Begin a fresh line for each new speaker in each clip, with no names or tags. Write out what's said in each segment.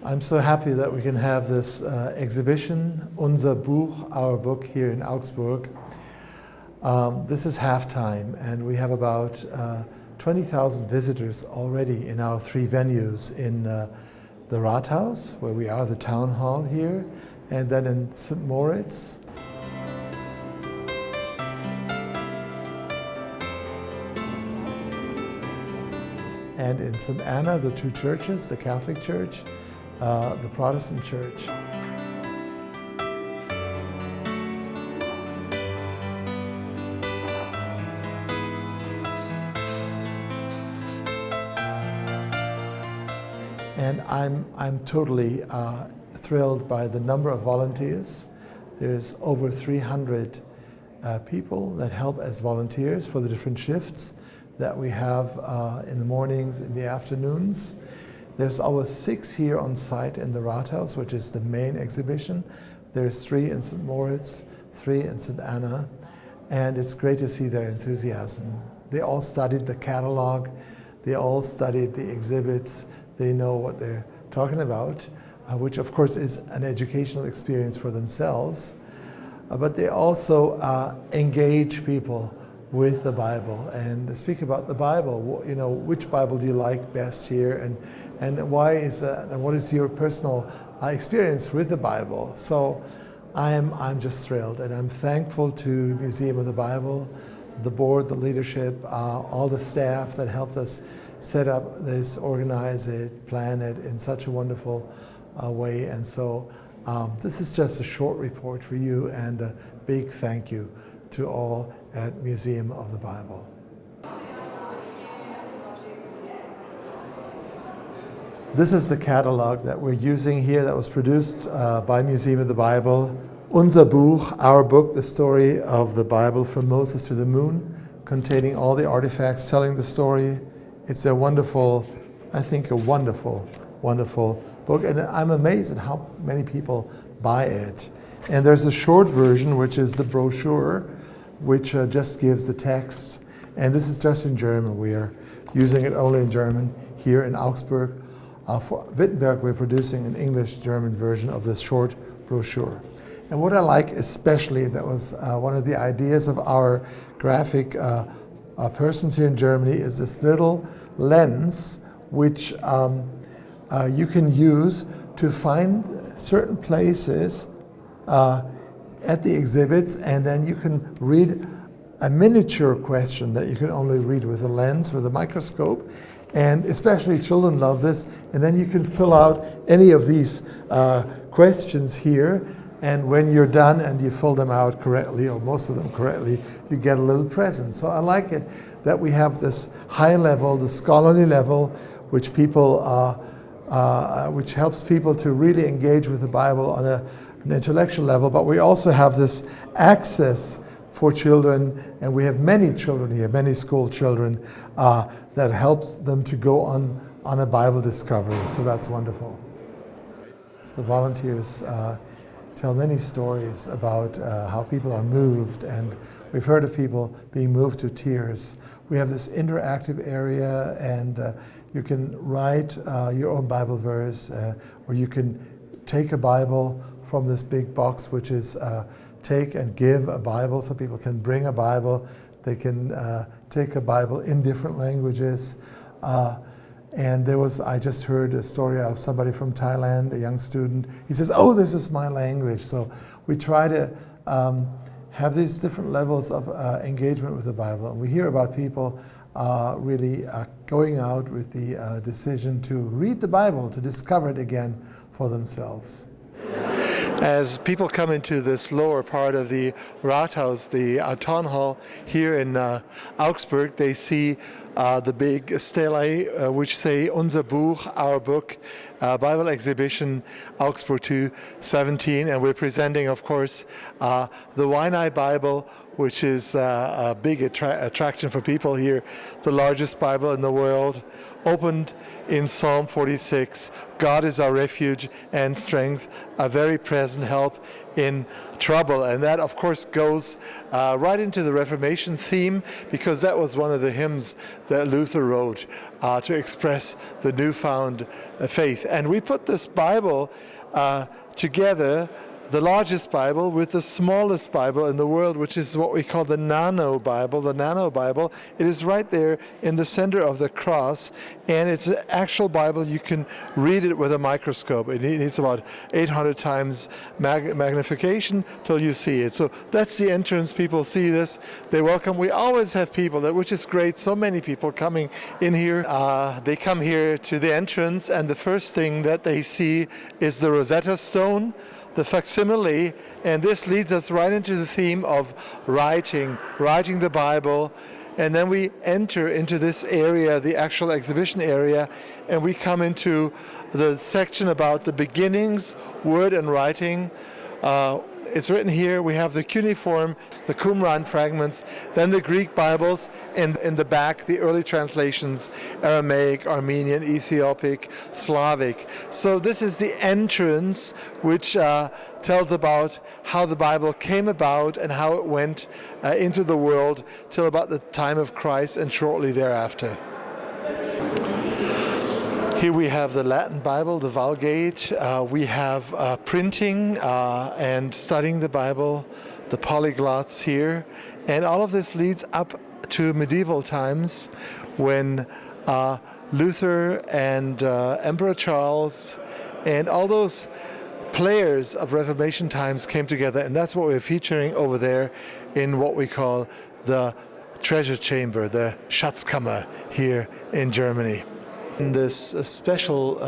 I'm so happy that we can have this exhibition, Unser Buch, Our Book, here in Augsburg. This is halftime, and we have about 20,000 visitors already in our three venues in the Rathaus, where we are, the town hall here, and then in St. Moritz. And in St. Anna, the two churches, the Catholic Church, the Protestant Church. And I'm totally thrilled by the number of volunteers. There's over 300 people that help as volunteers for the different shifts that we have in the mornings, in the afternoons. There's always 6 here on site in the Rathaus, which is the main exhibition. There's 3 in St. Moritz, 3 in St. Anna, and it's great to see their enthusiasm. They all studied the catalog, they all studied the exhibits, they know what they're talking about, which of course is an educational experience for themselves, but they also engage people with the Bible and speak about the Bible. You know, which Bible do you like best here, and why is and what is your personal experience with the Bible? So I'm just thrilled, and I'm thankful to Museum of the Bible, the board, the leadership, all the staff that helped us set up this, organize it, plan it in such a wonderful way. And so this is just a short report for you, and a big thank you to all at Museum of the Bible. This is the catalog that we're using here that was produced by Museum of the Bible. Unser Buch, Our Book, the story of the Bible from Moses to the moon, containing all the artifacts telling the story. It's a wonderful, I think a wonderful, wonderful book, and I'm amazed at how many people buy it. And there's a short version, which is the brochure, which just gives the text. And this is just in German. We are using it only in German here in Augsburg. For Wittenberg, we're producing an English-German version of this short brochure. And what I like especially, that was one of the ideas of our graphic persons here in Germany, is this little lens which you can use to find certain places at the exhibits, and then you can read a miniature question that you can only read with a lens, with a microscope, and especially children love this. And then you can fill out any of these questions here, and when you're done and you fill them out correctly, or most of them correctly, you get a little present. So I like it that we have this high level, the scholarly level, which people, which helps people to really engage with the Bible on an intellectual level, but we also have this access for children, and we have many children here, many school children, that helps them to go on a Bible discovery. So that's wonderful. The volunteers tell many stories about how people are moved, and we've heard of people being moved to tears. We have this interactive area, and you can write your own Bible verse, or you can take a Bible from this big box, which is take and give a Bible. So people can bring a Bible, they can take a Bible in different languages. And I just heard a story of somebody from Thailand, a young student. He says, oh, this is my language. So we try to have these different levels of engagement with the Bible. And we hear about people really going out with the decision to read the Bible, to discover it again for themselves. As people come into this lower part of the Rathaus, the town hall here in Augsburg, they see the big stelae which say Unser Buch, Our Book, Bible Exhibition Augsburg 2017, and we're presenting, of course, the Weinai Bible, which is a big attraction for people here, the largest Bible in the world, opened in Psalm 46. God is our refuge and strength, a very present help in trouble. And that, of course, goes right into the Reformation theme, because that was one of the hymns that Luther wrote to express the newfound faith. And we put this Bible together, the largest Bible with the smallest Bible in the world, which is what we call the Nano Bible. The Nano Bible, it is right there in the center of the cross, and it's an actual Bible. You can read it with a microscope. It needs about 800 times magnification till you see it. So that's the entrance. People see this, they welcome. We always have people, which is great, so many people coming in here. They come here to the entrance, and the first thing that they see is the Rosetta Stone, the facsimile, and this leads us right into the theme of writing the Bible. And then we enter into this area, the actual exhibition area, and we come into the section about the beginnings, word and writing. It's written here. We have the cuneiform, the Qumran fragments, then the Greek Bibles, and in the back, the early translations, Aramaic, Armenian, Ethiopic, Slavic. So this is the entrance, which tells about how the Bible came about and how it went into the world till about the time of Christ and shortly thereafter. Here we have the Latin Bible, the Vulgate. We have printing and studying the Bible, the polyglots here. And all of this leads up to medieval times when Luther and Emperor Charles and all those players of Reformation times came together. And that's what we're featuring over there in what we call the treasure chamber, the Schatzkammer here in Germany. In this special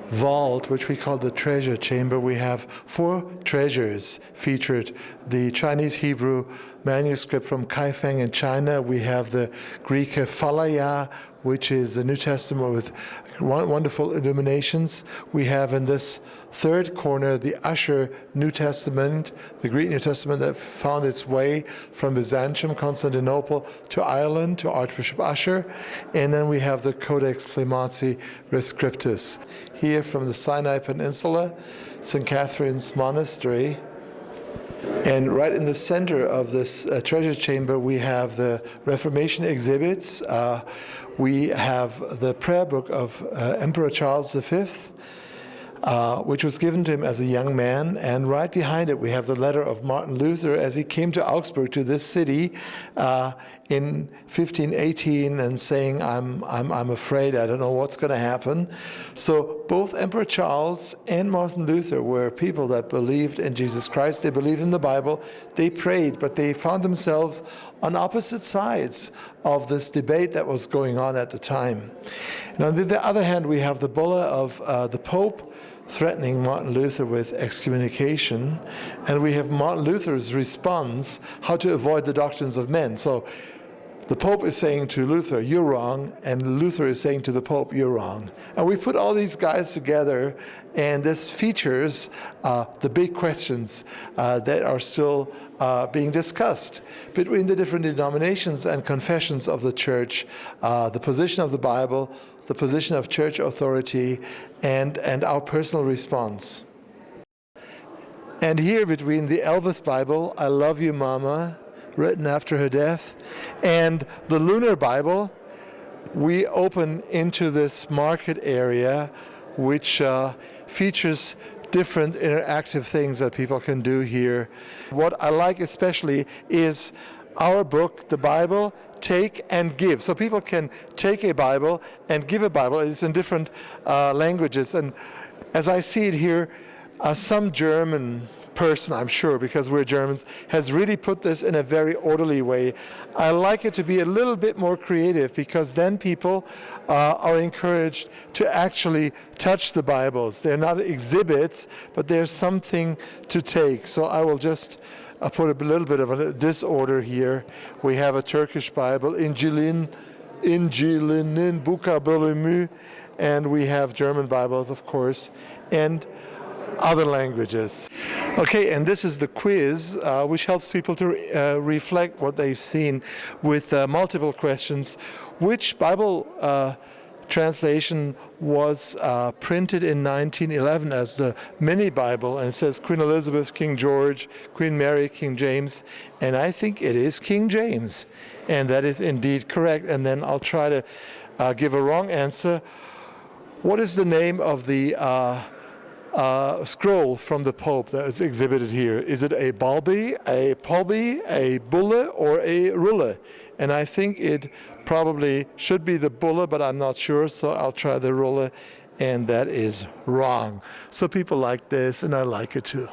vault, which we call the treasure chamber, we have 4 treasures featured. The Chinese Hebrew manuscript from Kaifeng in China. We have the Greek Phalaya, which is the New Testament with wonderful illuminations. We have in this third corner the Ussher New Testament, the Greek New Testament that found its way from Byzantium, Constantinople, to Ireland, to Archbishop Ussher. And then we have the Codex Clemensi Rescriptus. Here from the Sinai Peninsula, St. Catherine's Monastery. And right in the center of this treasure chamber, we have the Reformation exhibits. We have the prayer book of Emperor Charles V, which was given to him as a young man. And right behind it, we have the letter of Martin Luther as he came to Augsburg, to this city, in 1518, and saying, I'm afraid, I don't know what's going to happen. So both Emperor Charles and Martin Luther were people that believed in Jesus Christ. They believed in the Bible. They prayed, but they found themselves on opposite sides of this debate that was going on at the time. And on the other hand, we have the bulla of the Pope threatening Martin Luther with excommunication, and we have Martin Luther's response, how to avoid the doctrines of men. So the Pope is saying to Luther, you're wrong, and Luther is saying to the Pope, you're wrong. And we put all these guys together, and this features the big questions that are still being discussed between the different denominations and confessions of the Church, the position of the Bible, the position of church authority, and our personal response. And here between the Elvis Bible, I Love You Mama, written after her death, and the Lunar Bible, we open into this market area, which features different interactive things that people can do here. What I like especially is our book, the Bible, Take and Give. So people can take a Bible and give a Bible. It's in different languages. And as I see it here, some German person, I'm sure, because we're Germans, has really put this in a very orderly way. I like it to be a little bit more creative, because then people are encouraged to actually touch the Bibles. They're not exhibits, but there's something to take. So I will just put a little bit of a disorder here. We have a Turkish Bible, İncil'in Buka Bölümü, and we have German Bibles, of course, and other languages. Okay, and this is the quiz, which helps people to reflect what they've seen with multiple questions. Which Bible translation was printed in 1911 as the mini Bible, and it says Queen Elizabeth, King George, Queen Mary, King James, and I think it is King James, and that is indeed correct. And then I'll try to give a wrong answer. What is the name of the scroll from the Pope that is exhibited here? Is it a bulby, a pulby, a bulla, or a rulla? And I think it probably should be the bulla, but I'm not sure, so I'll try the rulla, and that is wrong. So people like this, and I like it too.